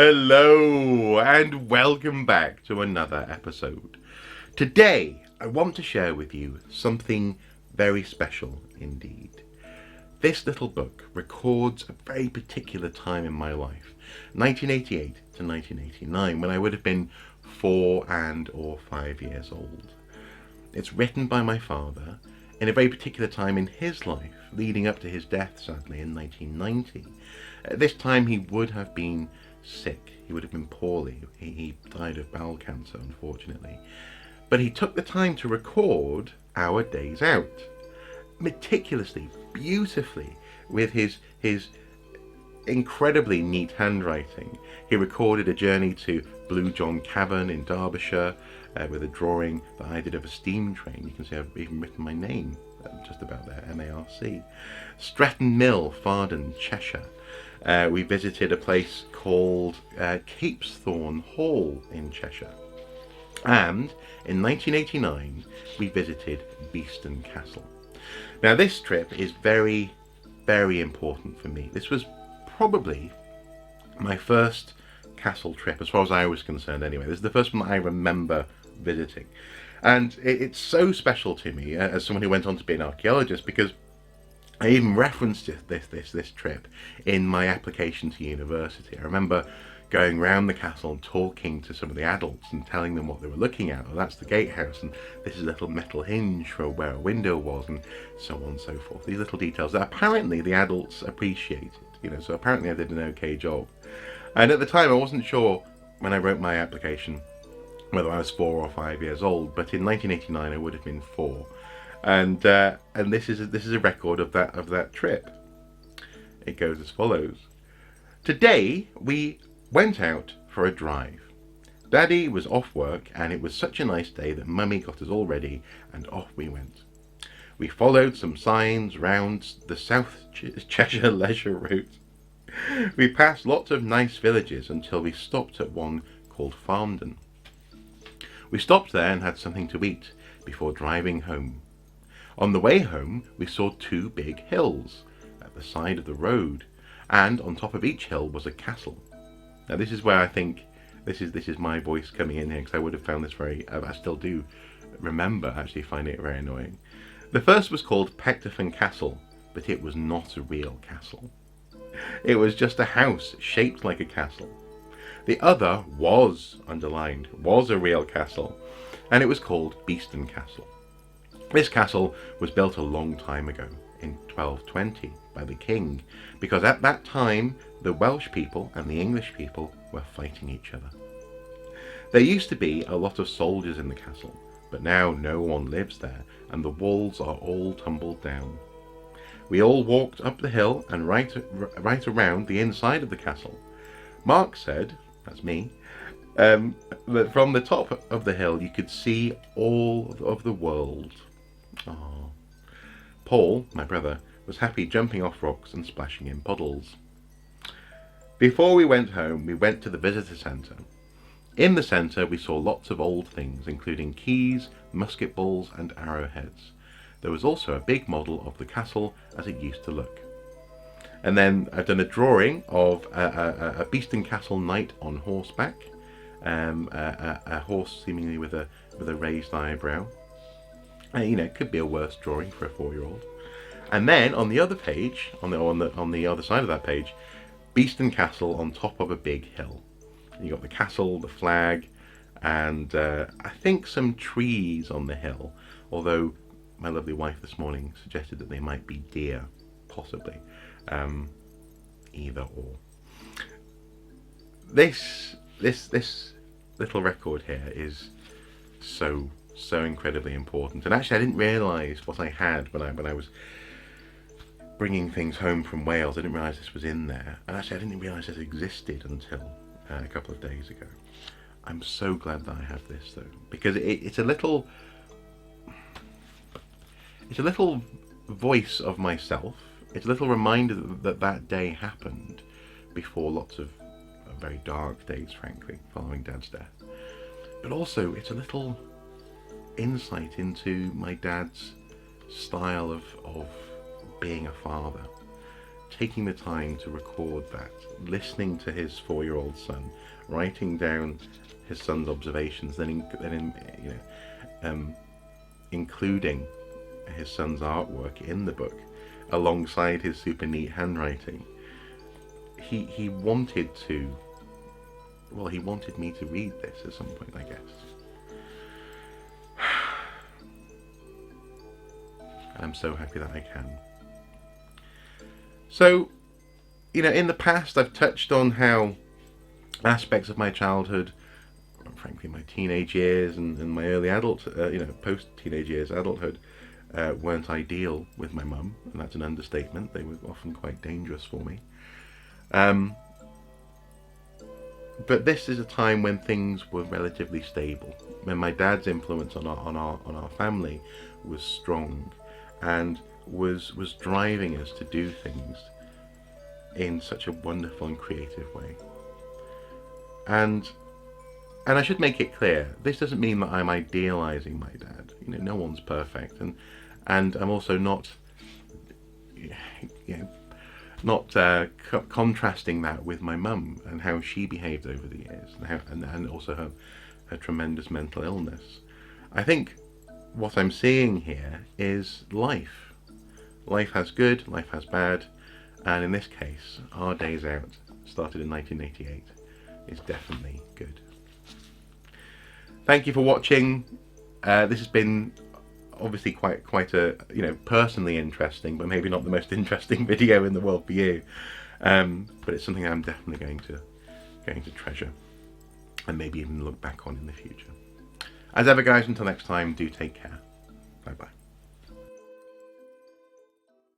Hello and welcome back to another episode. Today I want to share with you something very special indeed. This little book records a very particular time in my life, 1988 to 1989, when I would have been 4 or 5 years old. It's written by my father in a very particular time in his life, leading up to his death, sadly, in 1990. At this time he would have been sick. He would have been poorly. He died of bowel cancer, unfortunately. But he took the time to record Our Days Out, meticulously, beautifully, with his incredibly neat handwriting. He recorded a journey to Blue John Cavern in Derbyshire with a drawing that I did of a steam train. You can see I've even written my name just about there, M-A-R-C. Stretton Mill, Farden, Cheshire. We visited a place called Capesthorne Hall in Cheshire. And in 1989, we visited Beeston Castle. Now, this trip is very, very important for me. This was probably my first castle trip, as far as I was concerned anyway. This is the first one that I remember visiting. And it's so special to me as someone who went on to be an archaeologist, because I even referenced this trip in my application to university. I remember going around the castle and talking to some of the adults and telling them what they were looking at. Oh, that's the gatehouse, and this is a little metal hinge for where a window was, and so on and so forth. These little details that apparently the adults appreciated, so apparently I did an okay job. And at the time I wasn't sure, when I wrote my application, whether I was 4 or 5 years old, but in 1989 I would have been 4. And this is a record of that trip. It goes as follows. Today we went out for a drive. Daddy was off work, and it was such a nice day that Mummy got us all ready, and off we went. We followed some signs round the South Cheshire leisure route. We passed lots of nice villages until we stopped at one called Farmden. We stopped there and had something to eat before driving home. On the way home, we saw 2 big hills at the side of the road, and on top of each hill was a castle. Now, this is where I think this is my voice coming in here, because I would have found this I still do remember actually finding it very annoying. The first was called Peckterfin Castle, but it was not a real castle. It was just a house shaped like a castle. The other was, underlined, was a real castle, and it was called Beeston Castle. This castle was built a long time ago, in 1220, by the king, because at that time the Welsh people and the English people were fighting each other. There used to be a lot of soldiers in the castle, but now no one lives there, and the walls are all tumbled down. We all walked up the hill and right around the inside of the castle. Mark said, that's me, that from the top of the hill you could see all of the world. Oh. Paul, my brother, was happy jumping off rocks and splashing in puddles. Before we went home, we went to the visitor centre. In the centre we saw lots of old things, including keys, musket balls and arrowheads. There was also a big model of the castle as it used to look. And then I've done a drawing of a Beeston Castle knight on horseback, a horse seemingly with a raised eyebrow. It could be a worse drawing for a 4-year-old. And then on the other page, on the other side of that page, Beeston Castle on top of a big hill. You got the castle, the flag, and I think some trees on the hill. Although my lovely wife this morning suggested that they might be deer, possibly. Either or. This little record here is so incredibly important, and actually I didn't realise what I had when I was bringing things home from Wales. I didn't realise this was in there, and actually I didn't realise this existed until a couple of days ago. I'm so glad that I have this though, because it's a little voice of myself. It's a little reminder that day happened before lots of very dark days, frankly, following Dad's death. But also, it's a little insight into my dad's style of being a father. taking the time to record that, listening to his 4-year-old son, writing down his son's observations, including his son's artwork in the book alongside his super neat handwriting. He wanted me to read this at some point, I guess. I'm so happy that I can. So, in the past I've touched on how aspects of my childhood, frankly my teenage years and my early post-teenage years, adulthood, weren't ideal with my mum, and that's an understatement. They were often quite dangerous for me. But this is a time when things were relatively stable, when my dad's influence on our family was strong, and was driving us to do things in such a wonderful and creative way. And I should make it clear, this doesn't mean that I'm idealizing my dad. No one's perfect, and I'm also not contrasting that with my mum and how she behaved over the years, and also her tremendous mental illness. I think what I'm seeing here is life. Life has good, life has bad, and in this case, Our Days Out, started in 1988, is definitely good. Thank you for watching. This has been obviously quite a personally interesting, but maybe not the most interesting video in the world for you. But it's something I'm definitely going to treasure, and maybe even look back on in the future. As ever, guys, until next time, do take care. Bye bye.